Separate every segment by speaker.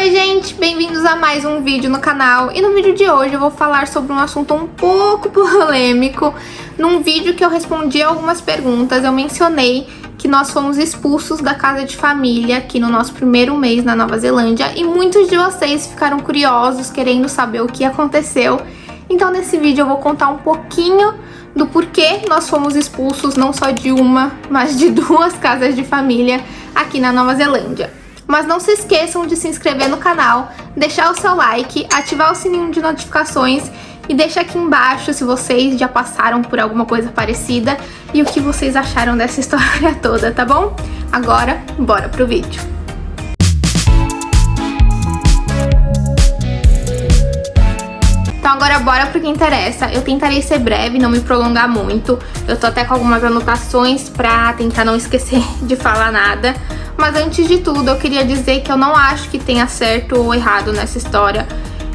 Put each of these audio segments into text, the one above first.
Speaker 1: Oi gente, bem-vindos a mais um vídeo no canal. E no vídeo de hoje eu vou falar sobre um assunto um pouco polêmico. Num vídeo que eu respondi algumas perguntas, eu mencionei que nós fomos expulsos da casa de família aqui no nosso primeiro mês na Nova Zelândia. E muitos de vocês ficaram curiosos, querendo saber o que aconteceu. Então nesse vídeo eu vou contar um pouquinho do porquê nós fomos expulsos não só de uma, mas de duas casas de família aqui na Nova Zelândia. Mas não se esqueçam de se inscrever no canal, deixar o seu like, ativar o sininho de notificações e deixa aqui embaixo se vocês já passaram por alguma coisa parecida e o que vocês acharam dessa história toda, tá bom? Agora, bora pro vídeo. Então agora bora pro que interessa. Eu tentarei ser breve, não me prolongar muito. Eu tô até com algumas anotações pra tentar não esquecer de falar nada. Mas antes de tudo, eu queria dizer que eu não acho que tenha certo ou errado nessa história.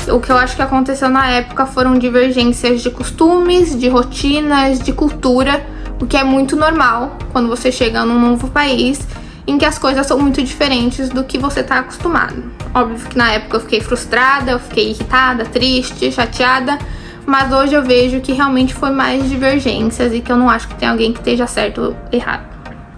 Speaker 1: O que eu acho que aconteceu na época foram divergências de costumes, de rotinas, de cultura, o que é muito normal quando você chega num novo país em que as coisas são muito diferentes do que você tá acostumado. Óbvio que na época eu fiquei frustrada, eu fiquei irritada, triste, chateada, mas hoje eu vejo que realmente foi mais divergências e que eu não acho que tem alguém que esteja certo ou errado.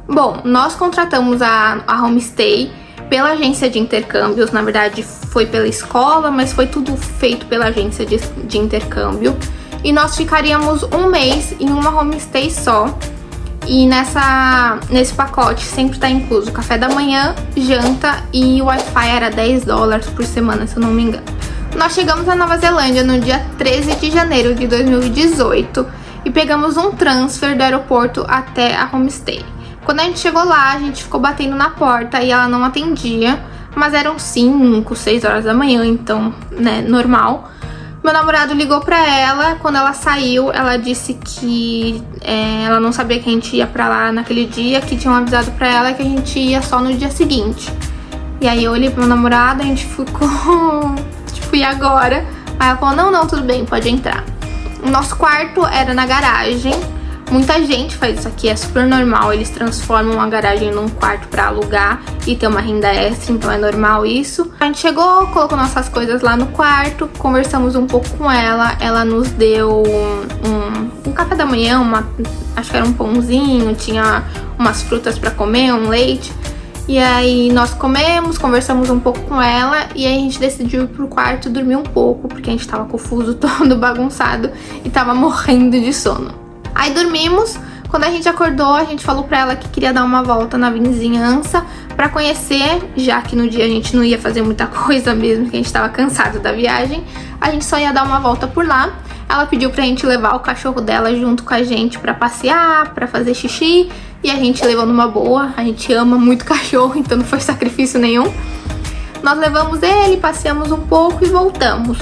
Speaker 1: Bom, nós contratamos a homestay pela agência de intercâmbios, na verdade foi pela escola, mas foi tudo feito pela agência de intercâmbio. E nós ficaríamos um mês em uma homestay só. E nesse pacote sempre tá incluso café da manhã, janta e o Wi-Fi era $10 por semana, se eu não me engano. Nós chegamos na Nova Zelândia no dia 13 de janeiro de 2018 e pegamos um transfer do aeroporto até a homestay. Quando a gente chegou lá, a gente ficou batendo na porta e ela não atendia, mas eram 5, 6 horas da manhã, então, né, normal. Meu namorado ligou pra ela, quando ela saiu, ela disse que ela não sabia que a gente ia pra lá naquele dia, que tinham avisado pra ela que a gente ia só no dia seguinte. E aí eu olhei pro meu namorado, a gente ficou, tipo, e agora? Aí ela falou, não, tudo bem, pode entrar. O nosso quarto era na garagem. Muita gente faz isso aqui, é super normal, eles transformam a garagem num quarto pra alugar e ter uma renda extra, então é normal isso. A gente chegou, colocou nossas coisas lá no quarto, conversamos um pouco com ela, ela nos deu um café da manhã, acho que era um pãozinho, tinha umas frutas pra comer, um leite. E aí nós comemos, conversamos um pouco com ela e aí a gente decidiu ir pro quarto dormir um pouco, porque a gente tava com o fuso todo bagunçado e tava morrendo de sono. Aí dormimos, quando a gente acordou, a gente falou pra ela que queria dar uma volta na vizinhança pra conhecer, já que no dia a gente não ia fazer muita coisa mesmo, que a gente tava cansado da viagem, a gente só ia dar uma volta por lá. Ela pediu pra gente levar o cachorro dela junto com a gente pra passear, pra fazer xixi, e a gente levou numa boa, a gente ama muito cachorro, então não foi sacrifício nenhum. Nós levamos ele, passeamos um pouco e voltamos.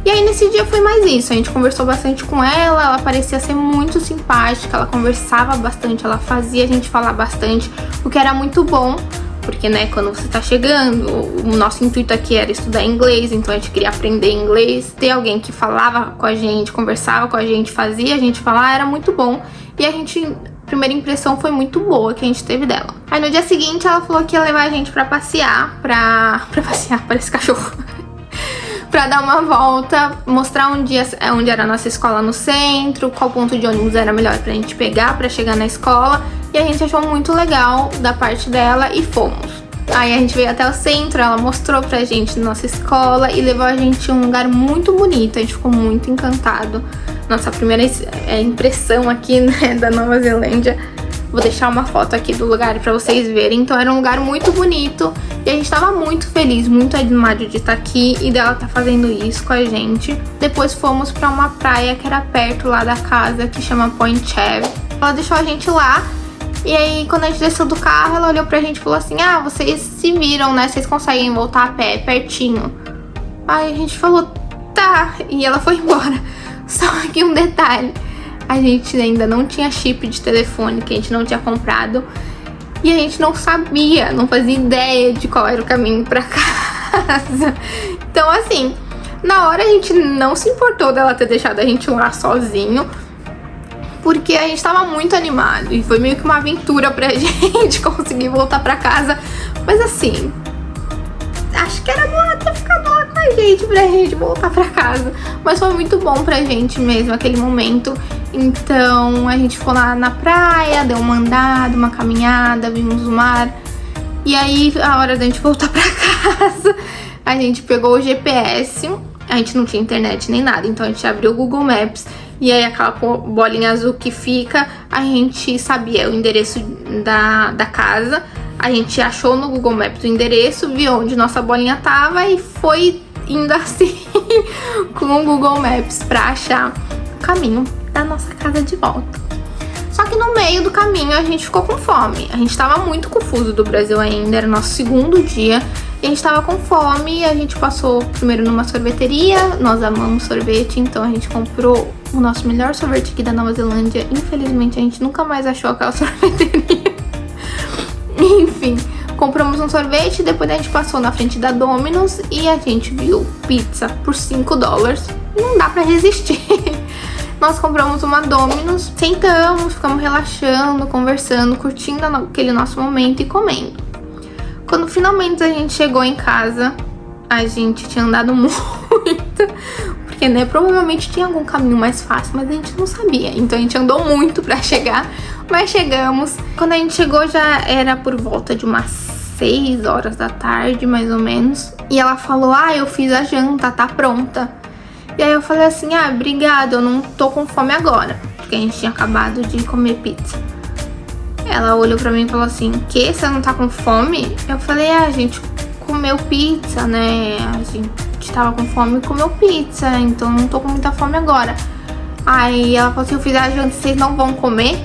Speaker 1: E aí nesse dia foi mais isso, a gente conversou bastante com ela parecia ser muito simpática, ela conversava bastante, ela fazia a gente falar bastante, o que era muito bom, porque né, quando você tá chegando, o nosso intuito aqui era estudar inglês, então a gente queria aprender inglês, ter alguém que falava com a gente, conversava com a gente, fazia a gente falar, era muito bom, e a primeira impressão foi muito boa que a gente teve dela. Aí no dia seguinte ela falou que ia levar a gente pra passear, pra passear, parece cachorro. Pra dar uma volta, mostrar onde era a nossa escola no centro, qual ponto de ônibus era melhor pra gente pegar pra chegar na escola. E a gente achou muito legal da parte dela e fomos. Aí a gente veio até o centro, ela mostrou pra gente nossa escola e levou a gente a um lugar muito bonito, a gente ficou muito encantado. Nossa primeira impressão aqui, né, da Nova Zelândia. Vou deixar uma foto aqui do lugar pra vocês verem. Então era um lugar muito bonito e a gente tava muito feliz, muito animado de estar aqui e dela tá fazendo isso com a gente. Depois fomos pra uma praia que era perto lá da casa, que chama Point Chev. Ela deixou a gente lá e aí quando a gente desceu do carro, ela olhou pra gente e falou assim, vocês se viram, né? Vocês conseguem voltar a pé, pertinho. Aí a gente falou, tá, e ela foi embora. Só que um detalhe. A gente ainda não tinha chip de telefone, que a gente não tinha comprado. E a gente não sabia, não fazia ideia de qual era o caminho pra casa. Então assim, na hora a gente não se importou dela ter deixado a gente lá sozinho, porque a gente tava muito animado. E foi meio que uma aventura pra gente conseguir voltar pra casa. Mas assim, acho que era bom ela ter ficado lá com a gente, pra gente voltar pra casa. Mas foi muito bom pra gente mesmo, aquele momento. Então, a gente ficou lá na praia, deu uma andada, uma caminhada, vimos o mar. E aí, a hora da gente voltar pra casa, a gente pegou o GPS. A gente não tinha internet nem nada, então a gente abriu o Google Maps. E aí aquela bolinha azul que fica, a gente sabia o endereço da casa. A gente achou no Google Maps o endereço, viu onde nossa bolinha tava e foi indo assim com o Google Maps pra achar o caminho da nossa casa de volta. Só que no meio do caminho a gente ficou com fome. A gente tava muito confuso do Brasil ainda, era nosso segundo dia. E a gente tava com fome e a gente passou primeiro numa sorveteria. Nós amamos sorvete, então a gente comprou o nosso melhor sorvete aqui da Nova Zelândia. Infelizmente a gente nunca mais achou aquela sorveteria. Enfim, compramos um sorvete, depois a gente passou na frente da Domino's e a gente viu pizza por $5. Não dá pra resistir. Nós compramos uma Domino's, sentamos, ficamos relaxando, conversando, curtindo aquele nosso momento e comendo. Quando finalmente a gente chegou em casa, a gente tinha andado muito, porque né, provavelmente tinha algum caminho mais fácil, mas a gente não sabia. Então a gente andou muito pra chegar, mas chegamos. Quando a gente chegou já era por volta de umas 6 horas da tarde, mais ou menos. E ela falou, eu fiz a janta, tá pronta. E aí eu falei assim, obrigada, eu não tô com fome agora, porque a gente tinha acabado de comer pizza. Ela olhou pra mim e falou assim, que? Você não tá com fome? Eu falei, a gente comeu pizza, né? A gente tava com fome e comeu pizza, então não tô com muita fome agora. Aí ela falou assim, eu fiz a janta, vocês não vão comer?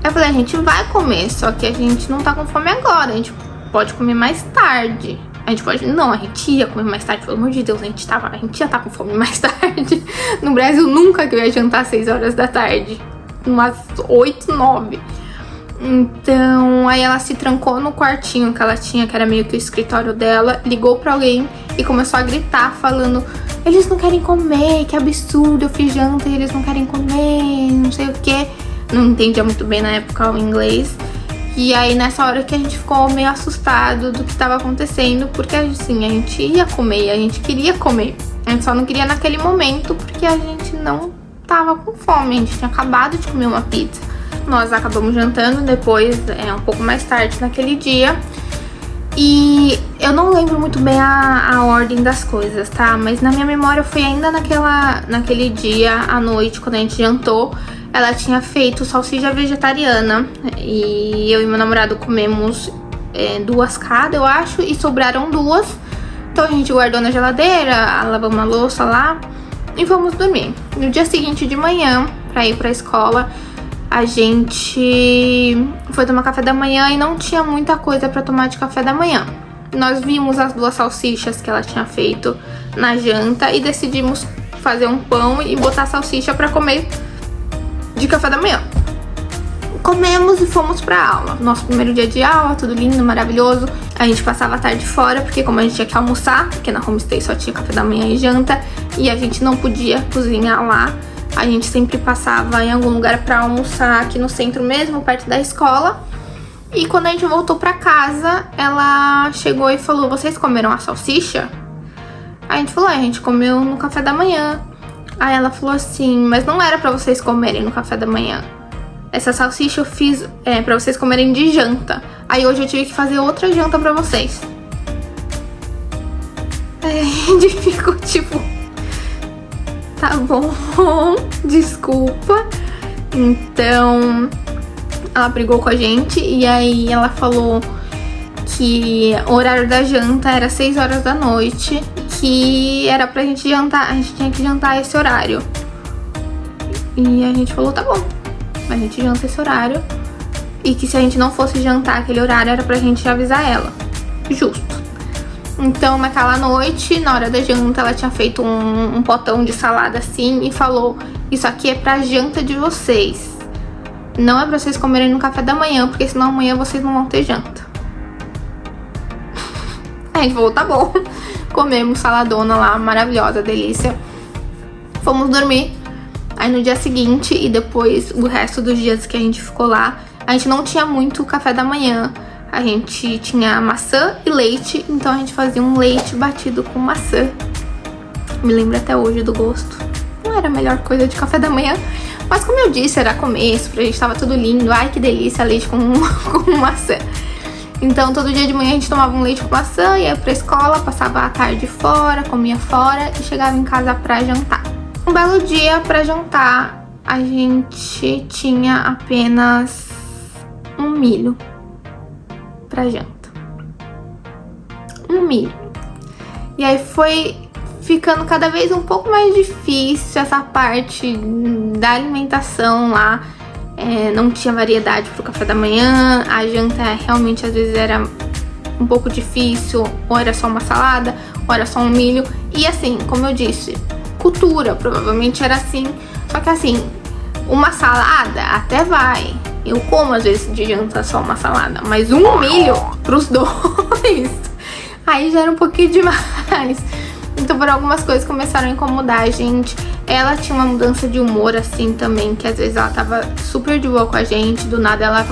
Speaker 1: Eu falei, a gente vai comer, só que a gente não tá com fome agora, a gente pode comer mais tarde. A gente pode... Não, a gente ia comer mais tarde, pelo amor de Deus, a gente ia estar com fome mais tarde. No Brasil, nunca que eu ia jantar às 6 horas da tarde. Umas 8, 9. Então, aí ela se trancou no quartinho que ela tinha, que era meio que o escritório dela, ligou pra alguém e começou a gritar, falando, eles não querem comer, que absurdo, eu fiz janta e eles não querem comer, não sei o que. Não entendia muito bem na época o inglês. E aí nessa hora que a gente ficou meio assustado do que estava acontecendo, porque assim, a gente ia comer, a gente queria comer. A gente só não queria naquele momento porque a gente não tava com fome, a gente tinha acabado de comer uma pizza. Nós acabamos jantando depois, um pouco mais tarde naquele dia. E eu não lembro muito bem a ordem das coisas, tá? Mas na minha memória foi ainda naquele dia, à noite, quando a gente jantou. Ela tinha feito salsicha vegetariana e eu e meu namorado comemos 2 cada, eu acho, e sobraram 2. Então a gente guardou na geladeira, lavamos a louça lá e fomos dormir. No dia seguinte de manhã, pra ir pra escola, a gente foi tomar café da manhã e não tinha muita coisa pra tomar de café da manhã. Nós vimos as 2 salsichas que ela tinha feito na janta e decidimos fazer um pão e botar a salsicha pra comer de café da manhã. Comemos e fomos pra aula. Nosso primeiro dia de aula, tudo lindo, maravilhoso. A gente passava a tarde fora, porque como a gente tinha que almoçar, porque na homestay só tinha café da manhã e janta, e a gente não podia cozinhar lá, a gente sempre passava em algum lugar pra almoçar aqui no centro mesmo, perto da escola. E quando a gente voltou pra casa, ela chegou e falou, vocês comeram a salsicha? Aí a gente falou, a gente comeu no café da manhã. Aí ela falou assim, mas não era pra vocês comerem no café da manhã. Essa salsicha eu fiz pra vocês comerem de janta. Aí hoje eu tive que fazer outra janta pra vocês. Aí a gente ficou tipo, tá bom, desculpa. Então, ela brigou com a gente e aí ela falou que o horário da janta era 6 horas da noite, que era pra gente jantar, a gente tinha que jantar esse horário. E a gente falou, tá bom, a gente janta esse horário. E que se a gente não fosse jantar aquele horário, era pra gente avisar ela. Justo. Então, naquela noite, na hora da janta, ela tinha feito um potão de salada assim e falou, isso aqui é pra janta de vocês. Não é pra vocês comerem no café da manhã, porque senão amanhã vocês não vão ter janta. A gente falou, tá bom. Comemos saladona lá, maravilhosa, delícia. Fomos dormir. Aí no dia seguinte e depois o resto dos dias que a gente ficou lá, a gente não tinha muito café da manhã. a gente tinha maçã e leite, então a gente fazia um leite batido com maçã. Me lembro até hoje do gosto. Não era a melhor coisa de café da manhã, mas como eu disse, era começo, pra gente tava tudo lindo. Ai, que delícia, leite com maçã. Então todo dia de manhã a gente tomava um leite com maçã, ia pra escola, passava a tarde fora, comia fora e chegava em casa pra jantar. Um belo dia pra jantar, a gente tinha apenas um milho pra janta. Um milho. E aí foi ficando cada vez um pouco mais difícil essa parte da alimentação lá. Não tinha variedade pro café da manhã, a janta realmente às vezes era um pouco difícil, ou era só uma salada, ou era só um milho. E assim, como eu disse, cultura, provavelmente era assim. Só que assim, uma salada até vai. Eu como às vezes de janta só uma salada, mas um milho pros dois, aí já era um pouquinho demais. Então por algumas coisas começaram a incomodar a gente. Ela tinha uma mudança de humor assim também, que às vezes ela tava super de boa com a gente, do nada ela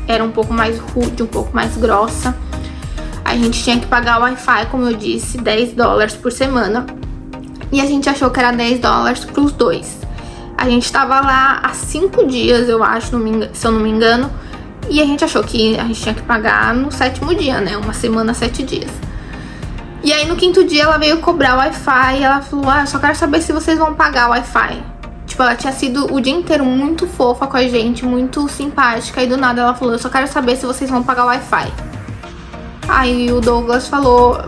Speaker 1: era um pouco mais rude, um pouco mais grossa. A gente tinha que pagar o Wi-Fi, como eu disse, $10 por semana. E a gente achou que era $10 pros dois. A gente tava lá há 5 dias, eu acho, se eu não me engano. E a gente achou que a gente tinha que pagar no 7º dia, né? Uma semana, 7 dias. E aí no 5º dia ela veio cobrar o Wi-Fi e ela falou, eu só quero saber se vocês vão pagar o Wi-Fi. Tipo, ela tinha sido o dia inteiro muito fofa com a gente, muito simpática. E do nada ela falou, eu só quero saber se vocês vão pagar o Wi-Fi. Aí o Douglas falou,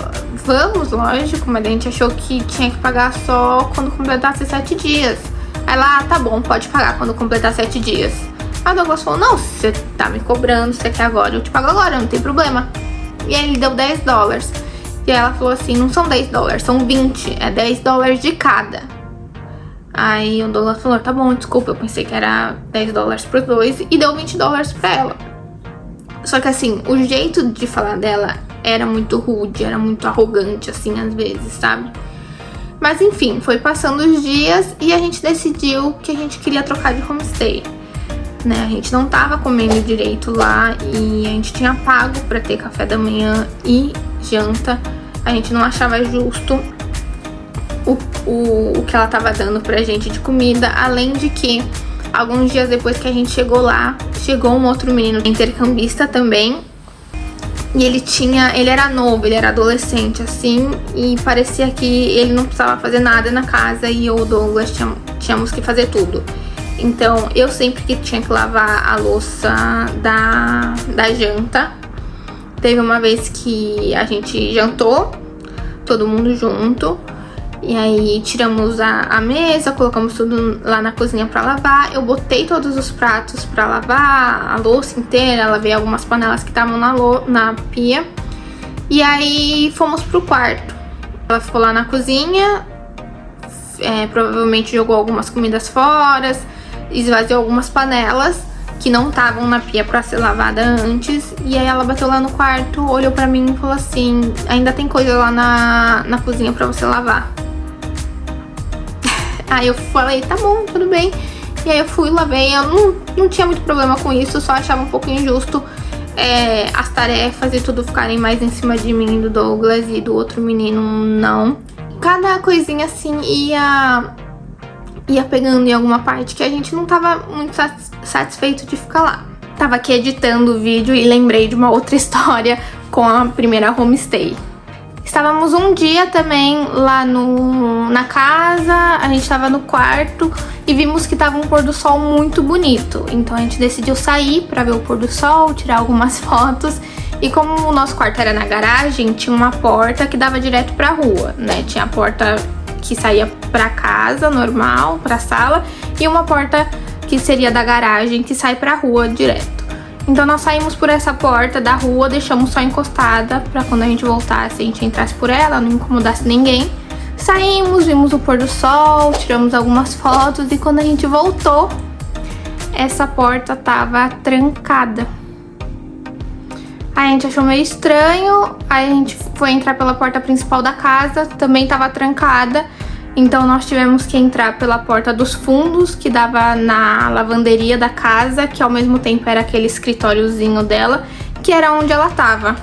Speaker 1: vamos, lógico, mas a gente achou que tinha que pagar só quando completasse 7 dias. Aí ela, tá bom, pode pagar quando completar 7 dias. Aí o Douglas falou, não, se você tá me cobrando, você quer agora, eu te pago agora, não tem problema. E aí ele deu $10. E aí ela falou assim, não são $10, são 20, é $10 de cada. Aí o Douglas falou, tá bom, desculpa, eu pensei que era $10 pros dois, e deu $20 pra ela. Só que assim, o jeito de falar dela era muito rude, era muito arrogante, assim, às vezes, sabe? Mas enfim, foi passando os dias e a gente decidiu que a gente queria trocar de homestay, né? A gente não tava comendo direito lá e a gente tinha pago pra ter café da manhã e janta. A gente não achava justo o que ela tava dando pra gente de comida, além de que alguns dias depois que a gente chegou lá, chegou um outro menino intercambista também. E ele era novo, ele era adolescente, assim, e parecia que ele não precisava fazer nada na casa e eu e o Douglas tínhamos que fazer tudo. Então, eu sempre que tinha que lavar a louça da janta. Teve uma vez que a gente jantou, todo mundo junto, e aí tiramos a mesa, colocamos tudo lá na cozinha pra lavar. Eu botei todos os pratos pra lavar, a louça inteira, lavei algumas panelas que estavam na pia. E aí fomos pro quarto. Ela ficou lá na cozinha, provavelmente jogou algumas comidas fora, esvaziou algumas panelas que não estavam na pia pra ser lavada antes. E aí ela bateu lá no quarto, olhou pra mim e falou assim, ainda tem coisa lá na cozinha pra você lavar. Aí eu falei, tá bom, tudo bem. E aí eu fui, lavei, eu não tinha muito problema com isso, só achava um pouco injusto as tarefas e tudo ficarem mais em cima de mim, do Douglas, e do outro menino não. Cada coisinha assim ia pegando em alguma parte que a gente não tava muito satisfeito de ficar lá. Tava aqui editando o vídeo e lembrei de uma outra história com a primeira homestay. Estávamos um dia também lá na casa, a gente estava no quarto e vimos que tava um pôr do sol muito bonito. Então a gente decidiu sair para ver o pôr do sol, tirar algumas fotos. E como o nosso quarto era na garagem, tinha uma porta que dava direto pra rua, né? Tinha a porta que saía pra casa, normal, pra sala, e uma porta que seria da garagem, que sai pra rua direto. Então nós saímos por essa porta da rua, deixamos só encostada pra quando a gente voltasse, a gente entrasse por ela, não incomodasse ninguém. Saímos, vimos o pôr do sol, tiramos algumas fotos e quando a gente voltou, essa porta tava trancada. Aí a gente achou meio estranho, aí a gente foi entrar pela porta principal da casa, também tava trancada. Então nós tivemos que entrar pela porta dos fundos, que dava na lavanderia da casa, que ao mesmo tempo era aquele escritóriozinho dela, que era onde ela tava.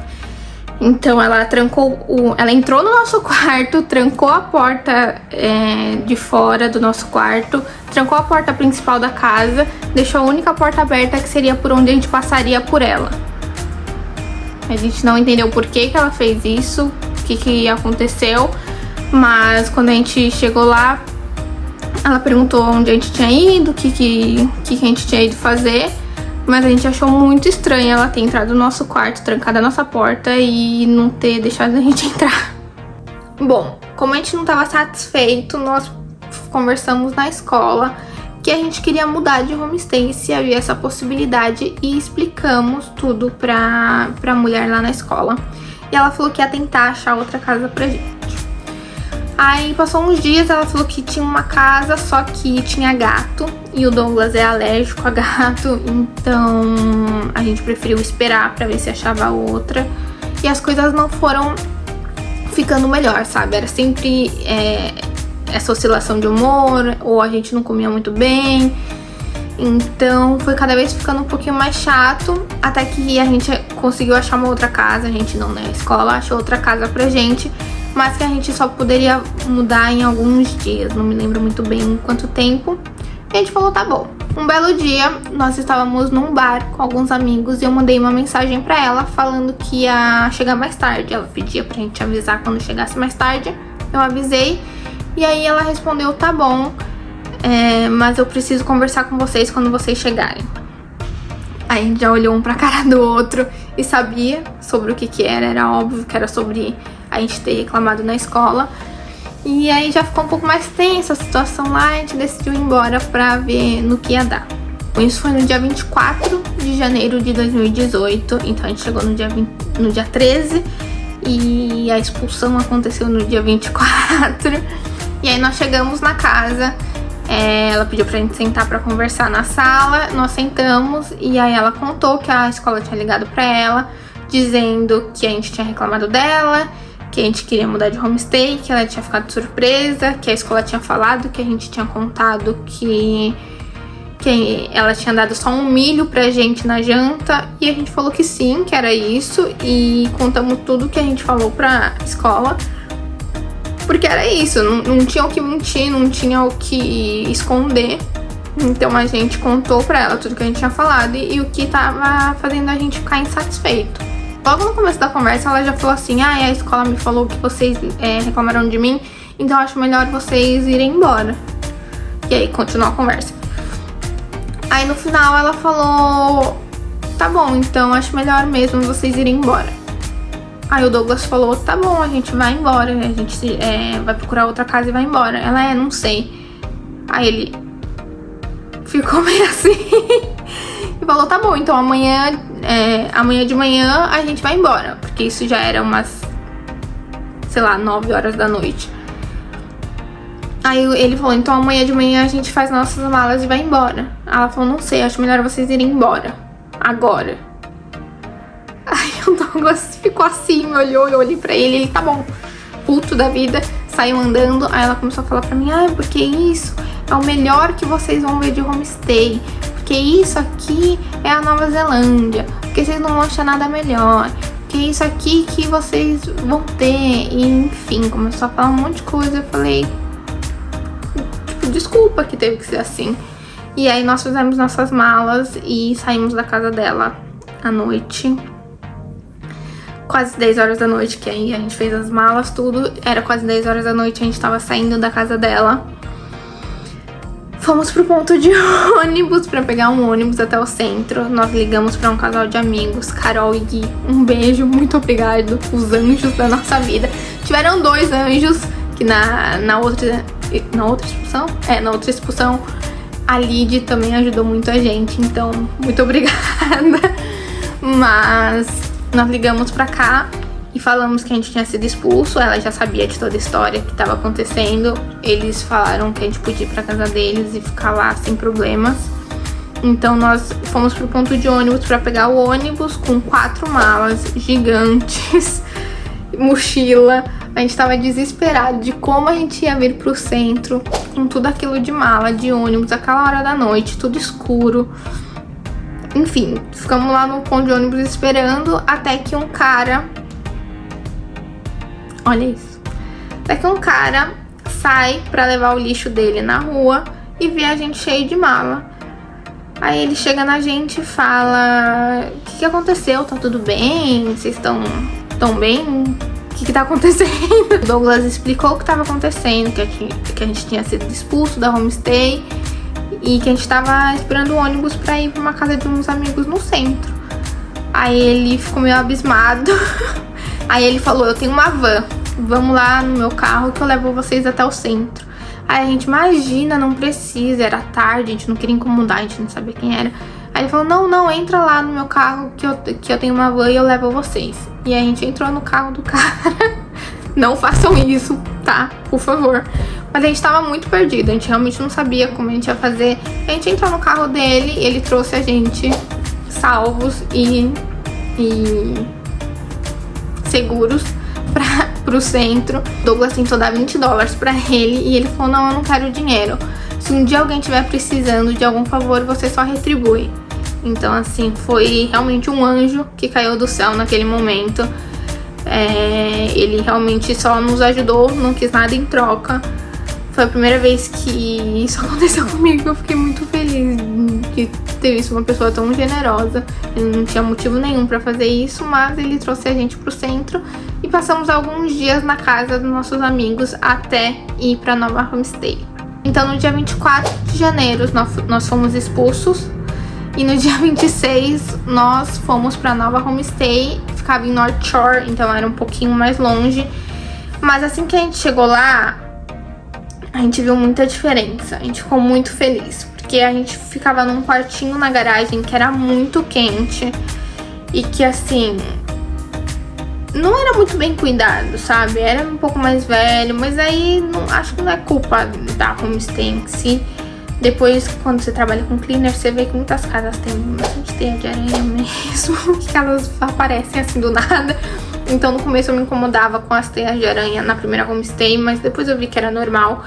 Speaker 1: Então ela ela entrou no nosso quarto, trancou a porta de fora do nosso quarto, trancou a porta principal da casa, deixou a única porta aberta que seria por onde a gente passaria por ela. A gente não entendeu por que ela fez isso, o que aconteceu, mas quando a gente chegou lá, ela perguntou onde a gente tinha ido, o que a gente tinha ido fazer. Mas a gente achou muito estranho ela ter entrado no nosso quarto, trancado a nossa porta e não ter deixado a gente entrar. Bom, como a gente não estava satisfeito, nós conversamos na escola que a gente queria mudar de homestay, se havia essa possibilidade, e explicamos tudo pra mulher lá na escola. E ela falou que ia tentar achar outra casa pra gente. Aí passou uns dias, ela falou que tinha uma casa, só que tinha gato. E o Douglas é alérgico a gato, então a gente preferiu esperar pra ver se achava outra. E as coisas não foram ficando melhor, sabe? Era sempre essa oscilação de humor, ou a gente não comia muito bem. Então foi cada vez ficando um pouquinho mais chato, até que a gente conseguiu achar uma outra casa. A gente não, né? A escola achou outra casa pra gente, mas que a gente só poderia mudar em alguns dias, não me lembro muito bem em quanto tempo. E a gente falou, tá bom. Um belo dia, nós estávamos num bar com alguns amigos e eu mandei uma mensagem pra ela falando que ia chegar mais tarde. Ela pedia pra gente avisar quando chegasse mais tarde, eu avisei. E aí ela respondeu, tá bom, mas eu preciso conversar com vocês quando vocês chegarem. Aí a gente já olhou um pra cara do outro e sabia sobre o que era óbvio que era sobre a gente ter reclamado na escola. E aí já ficou um pouco mais tensa a situação lá, a gente decidiu ir embora pra ver no que ia dar. Isso foi no dia 24 de janeiro de 2018, então a gente chegou no dia 13 e a expulsão aconteceu no dia 24. E aí nós chegamos na casa, ela pediu pra gente sentar pra conversar na sala, nós sentamos e aí ela contou que a escola tinha ligado pra ela, dizendo que a gente tinha reclamado dela, que a gente queria mudar de homestay, que ela tinha ficado surpresa, que a escola tinha falado, que a gente tinha contado que ela tinha dado só um milho pra gente na janta, e a gente falou que sim, que era isso, e contamos tudo que a gente falou pra escola, porque era isso, não tinha o que mentir, não tinha o que esconder. Então a gente contou pra ela tudo que a gente tinha falado e o que tava fazendo a gente ficar insatisfeito. Logo no começo da conversa, ela já falou assim, a escola me falou que vocês reclamaram de mim, então eu acho melhor vocês irem embora. E aí, continuou a conversa. Aí no final ela falou, tá bom, então acho melhor mesmo vocês irem embora. Aí o Douglas falou, tá bom, a gente vai embora, a gente vai procurar outra casa e vai embora. Ela, não sei. Aí ele ficou meio assim e falou, tá bom, então amanhã de manhã a gente vai embora, porque isso já era umas, sei lá, 9 horas da noite. Aí ele falou, então amanhã de manhã a gente faz nossas malas e vai embora. Ela falou, não sei, acho melhor vocês irem embora agora. Aí o Douglas ficou assim, me olhou, eu olhei pra ele, tá bom, puto da vida, saiu andando. Aí ela começou a falar pra mim, porque isso é o melhor que vocês vão ver de homestay, porque isso aqui é a Nova Zelândia, porque vocês não vão achar nada melhor, porque isso aqui que vocês vão ter. E enfim, começou a falar um monte de coisa. Eu falei, tipo, desculpa que teve que ser assim. E aí nós fizemos nossas malas e saímos da casa dela à noite, quase 10 horas da noite, que aí a gente fez as malas, tudo, era quase 10 horas da noite, a gente tava saindo da casa dela. Fomos pro ponto de ônibus pra pegar um ônibus até o centro. Nós ligamos pra um casal de amigos, Carol e Gui. Um beijo, muito obrigado, os anjos da nossa vida. Tiveram 2 anjos que na outra expulsão? Na outra expulsão a Lid também ajudou muito a gente, então muito obrigada. Mas nós ligamos pra cá e falamos que a gente tinha sido expulso. Ela já sabia de toda a história que estava acontecendo. Eles falaram que a gente podia ir pra casa deles e ficar lá sem problemas. Então nós fomos pro ponto de ônibus pra pegar o ônibus com 4 malas gigantes, mochila. A gente tava desesperado de como a gente ia vir pro centro com tudo aquilo de mala, de ônibus, aquela hora da noite, tudo escuro. Enfim, ficamos lá no ponto de ônibus esperando até que um cara... Olha isso. Até que um cara sai pra levar o lixo dele na rua e vê a gente cheio de mala. Aí ele chega na gente e fala: o que aconteceu? Tá tudo bem? Vocês estão bem? O que tá acontecendo? O Douglas explicou o que tava acontecendo, que a gente tinha sido expulso da homestay e que a gente tava esperando o ônibus pra ir pra uma casa de uns amigos no centro. Aí ele ficou meio abismado. Aí ele falou: eu tenho uma van, vamos lá no meu carro que eu levo vocês até o centro. Aí a gente: imagina, não precisa, era tarde, a gente não queria incomodar, a gente não sabia quem era. Aí ele falou: não, entra lá no meu carro que eu tenho uma van e eu levo vocês. E a gente entrou no carro do cara. Não façam isso, tá? Por favor. Mas a gente tava muito perdido, a gente realmente não sabia como a gente ia fazer. A gente entrou no carro dele, ele trouxe a gente salvos e seguros pro centro. Douglas tentou dar $20 pra ele e ele falou: não, eu não quero dinheiro. Se um dia alguém estiver precisando de algum favor, você só retribui. Então, assim, foi realmente um anjo que caiu do céu naquele momento. Ele realmente só nos ajudou, não quis nada em troca. Foi a primeira vez que isso aconteceu comigo. Eu fiquei muito feliz de ter visto uma pessoa tão generosa. Ele não tinha motivo nenhum pra fazer isso, mas ele trouxe a gente pro centro e passamos alguns dias na casa dos nossos amigos até ir pra nova homestay. Então no dia 24 de janeiro nós fomos expulsos e no dia 26 nós fomos pra nova homestay. Ficava em North Shore, então era um pouquinho mais longe. Mas assim que a gente chegou lá, a gente viu muita diferença. A gente ficou muito feliz, porque a gente ficava num quartinho na garagem que era muito quente e que, assim, não era muito bem cuidado, sabe? Era um pouco mais velho, mas aí acho que não é culpa da homestay em si. Depois, quando você trabalha com cleaner, você vê que muitas casas têm bastante teia de aranha mesmo, que elas aparecem assim do nada. Então no começo eu me incomodava com as teias de aranha na primeira homestay, mas depois eu vi que era normal.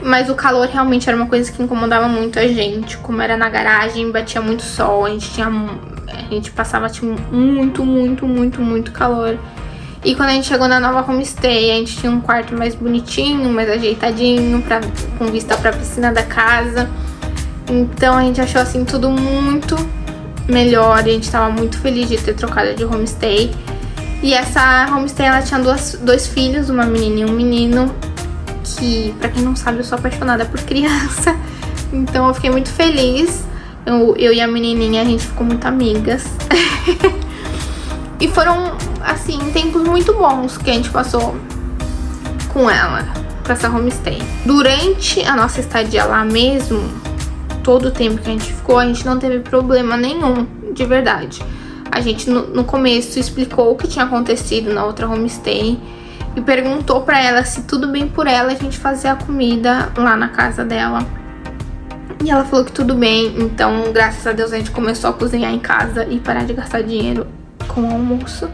Speaker 1: Mas o calor realmente era uma coisa que incomodava muito a gente. Como era na garagem, batia muito sol, a gente passava muito calor. E quando a gente chegou na nova homestay, a gente tinha um quarto mais bonitinho, mais ajeitadinho, com vista pra piscina da casa. Então a gente achou assim tudo muito melhor e a gente tava muito feliz de ter trocado de homestay. E essa homestay, ela tinha dois filhos, uma menina e um menino, que, pra quem não sabe, eu sou apaixonada por criança. Então eu fiquei muito feliz. Eu e a menininha, a gente ficou muito amigas. E foram, assim, tempos muito bons que a gente passou com ela, com essa homestay. Durante a nossa estadia lá mesmo, todo o tempo que a gente ficou, a gente não teve problema nenhum, de verdade. A gente, no começo, explicou o que tinha acontecido na outra homestay e perguntou pra ela se tudo bem por ela a gente fazer a comida lá na casa dela. E ela falou que tudo bem, então, graças a Deus, a gente começou a cozinhar em casa e parar de gastar dinheiro com o almoço.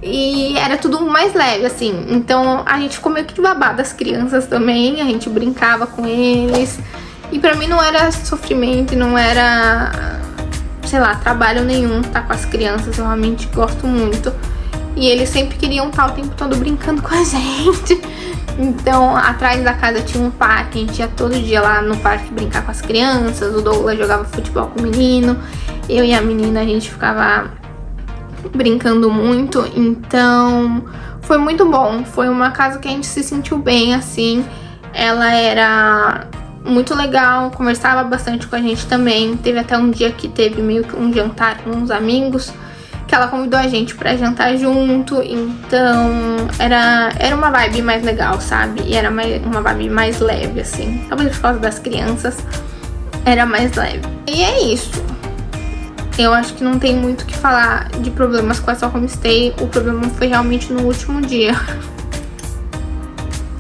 Speaker 1: E era tudo mais leve, assim. Então, a gente ficou meio que de babá das crianças também, a gente brincava com eles. E pra mim não era sofrimento, não era, sei lá, trabalho nenhum tá com as crianças, eu realmente gosto muito. E eles sempre queriam estar o tempo todo brincando com a gente. Então, atrás da casa tinha um parque, a gente ia todo dia lá no parque brincar com as crianças. O Douglas jogava futebol com o menino, eu e a menina, a gente ficava brincando muito. Então, foi muito bom. Foi uma casa que a gente se sentiu bem, assim. Ela era muito legal, conversava bastante com a gente também. Teve até um dia que teve meio que um jantar com uns amigos, que ela convidou a gente pra jantar junto. Então era uma vibe mais legal, sabe? E era uma vibe mais leve, assim. Talvez por causa das crianças, era mais leve. E é isso. Eu acho que não tem muito o que falar de problemas com essa homestay. O problema foi realmente no último dia.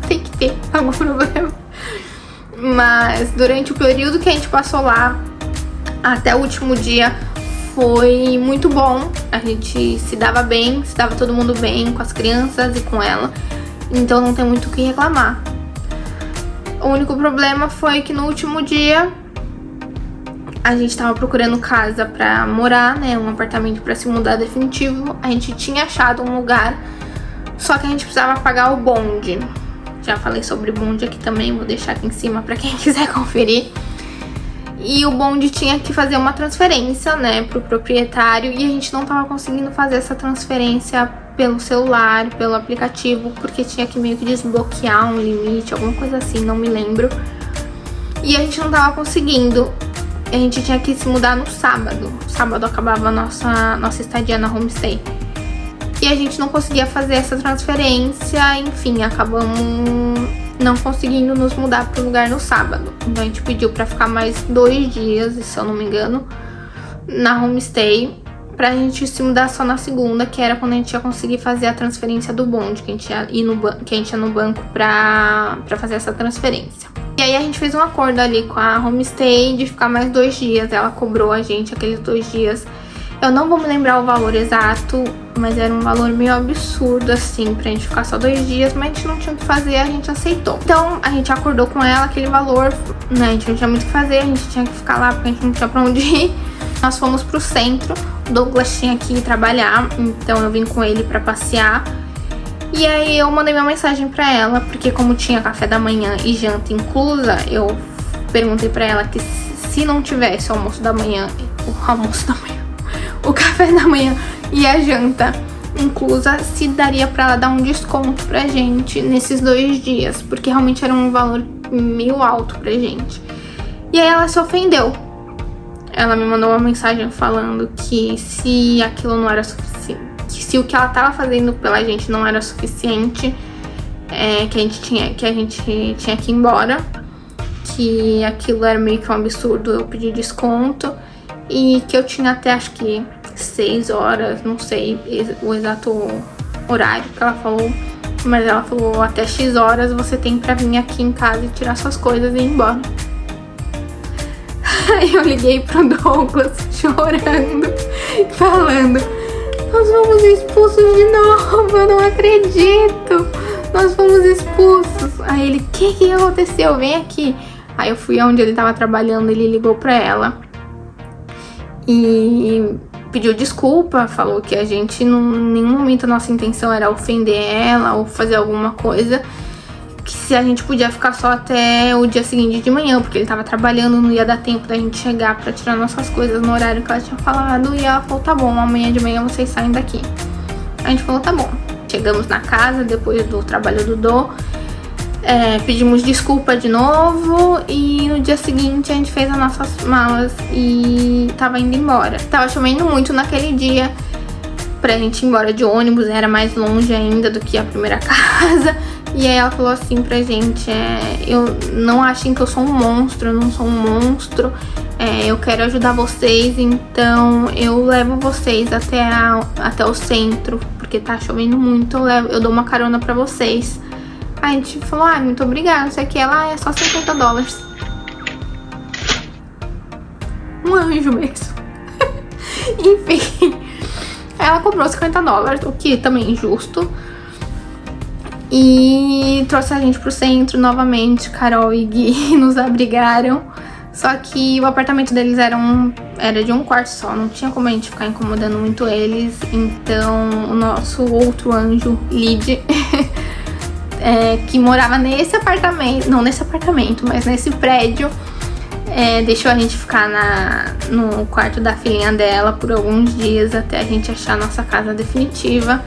Speaker 1: Tem que ter algum problema. Mas durante o período que a gente passou lá, até o último dia, foi muito bom. A gente se dava bem, se dava todo mundo bem com as crianças e com ela. Então não tem muito o que reclamar. O único problema foi que no último dia a gente tava procurando casa pra morar, né, um apartamento pra se mudar definitivo. A gente tinha achado um lugar, só que a gente precisava pagar o bonde. Já falei sobre bonde aqui também, vou deixar aqui em cima pra quem quiser conferir. E o bonde tinha que fazer uma transferência, né, pro proprietário, e a gente não tava conseguindo fazer essa transferência pelo celular, pelo aplicativo, porque tinha que meio que desbloquear um limite, alguma coisa assim, não me lembro. E a gente não tava conseguindo. A gente tinha que se mudar no sábado. Sábado acabava a nossa estadia na homestay. E a gente não conseguia fazer essa transferência, enfim, acabamos não conseguindo nos mudar para o lugar no sábado. Então a gente pediu para ficar mais 2 dias, se eu não me engano, na homestay, pra gente se mudar só na segunda, que era quando a gente ia conseguir fazer a transferência do bonde, que a gente ia no banco pra fazer essa transferência. E aí a gente fez um acordo ali com a homestay de ficar mais 2 dias. Ela cobrou a gente aqueles 2 dias. Eu não vou me lembrar o valor exato, mas era um valor meio absurdo, assim, pra gente ficar só 2 dias, mas a gente não tinha o que fazer, a gente aceitou. Então, a gente acordou com ela aquele valor, né, a gente não tinha muito o que fazer, a gente tinha que ficar lá porque a gente não tinha pra onde ir. Nós fomos pro centro, o Douglas tinha que ir trabalhar, então eu vim com ele pra passear. E aí eu mandei uma mensagem pra ela, porque como tinha café da manhã e janta inclusa, eu perguntei pra ela que se não tivesse o almoço da manhã, o café da manhã e a janta inclusa, se daria pra ela dar um desconto pra gente nesses 2 dias, porque realmente era um valor meio alto pra gente. E aí ela se ofendeu. Ela me mandou uma mensagem falando que se aquilo não era suficiente, que se o que ela tava fazendo pela gente não era suficiente, que a gente tinha que ir embora, que aquilo era meio que um absurdo eu pedir desconto, e que eu tinha até acho que 6 horas, não sei o exato horário que ela falou, mas ela falou até X horas você tem pra vir aqui em casa e tirar suas coisas e ir embora. Aí eu liguei pro Douglas chorando, falando: nós fomos expulsos de novo, eu não acredito, nós fomos expulsos. Aí ele: que aconteceu? Vem aqui. Aí eu fui onde ele tava trabalhando, ele ligou pra ela e pediu desculpa, falou que a gente, em nenhum momento a nossa intenção era ofender ela ou fazer alguma coisa, que se a gente podia ficar só até o dia seguinte de manhã, porque ele tava trabalhando, não ia dar tempo da gente chegar pra tirar nossas coisas no horário que ela tinha falado. E ela falou: tá bom, amanhã de manhã vocês saem daqui. A gente falou: tá bom. Chegamos na casa depois do trabalho do Dô, pedimos desculpa de novo, e no dia seguinte a gente fez as nossas malas e tava indo embora. Tava chovendo muito naquele dia pra gente ir embora de ônibus, era mais longe ainda do que a primeira casa. E aí ela falou assim pra gente: eu não achem que eu sou um monstro, eu não sou um monstro, eu quero ajudar vocês, então eu levo vocês até o centro, porque tá chovendo muito, eu dou uma carona pra vocês. Aí a gente falou: muito obrigada, isso aqui é só $50. Um anjo mesmo. Enfim, ela cobrou $50, o que também é injusto. E trouxe a gente pro centro novamente. Carol e Gui nos abrigaram. Só que o apartamento deles era de um quarto só, não tinha como a gente ficar incomodando muito eles. Então o nosso outro anjo, Lid, que morava nesse apartamento, não nesse apartamento, mas nesse prédio, deixou a gente ficar no quarto da filhinha dela por alguns dias até a gente achar a nossa casa definitiva.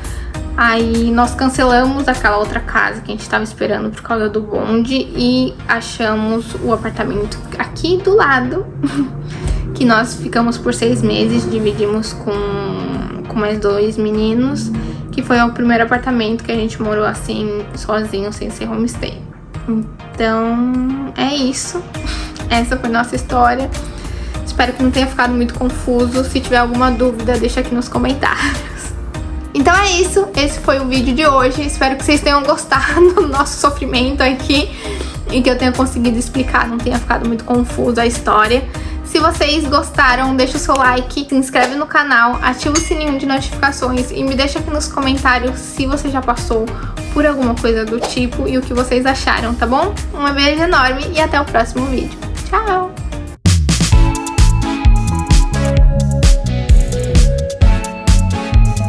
Speaker 1: Aí nós cancelamos aquela outra casa que a gente tava esperando por causa do bonde e achamos o apartamento aqui do lado, que nós ficamos por 6 meses, dividimos com mais 2 meninos, que foi o primeiro apartamento que a gente morou assim, sozinho, sem ser homestay. Então, é isso. Essa foi nossa história. Espero que não tenha ficado muito confuso. Se tiver alguma dúvida, deixa aqui nos comentários. Então é isso, esse foi o vídeo de hoje. Espero que vocês tenham gostado do nosso sofrimento aqui e que eu tenha conseguido explicar, não tenha ficado muito confuso a história. Se vocês gostaram, deixa o seu like, se inscreve no canal, ativa o sininho de notificações e me deixa aqui nos comentários se você já passou por alguma coisa do tipo e o que vocês acharam, tá bom? Um beijo enorme e até o próximo vídeo. Tchau!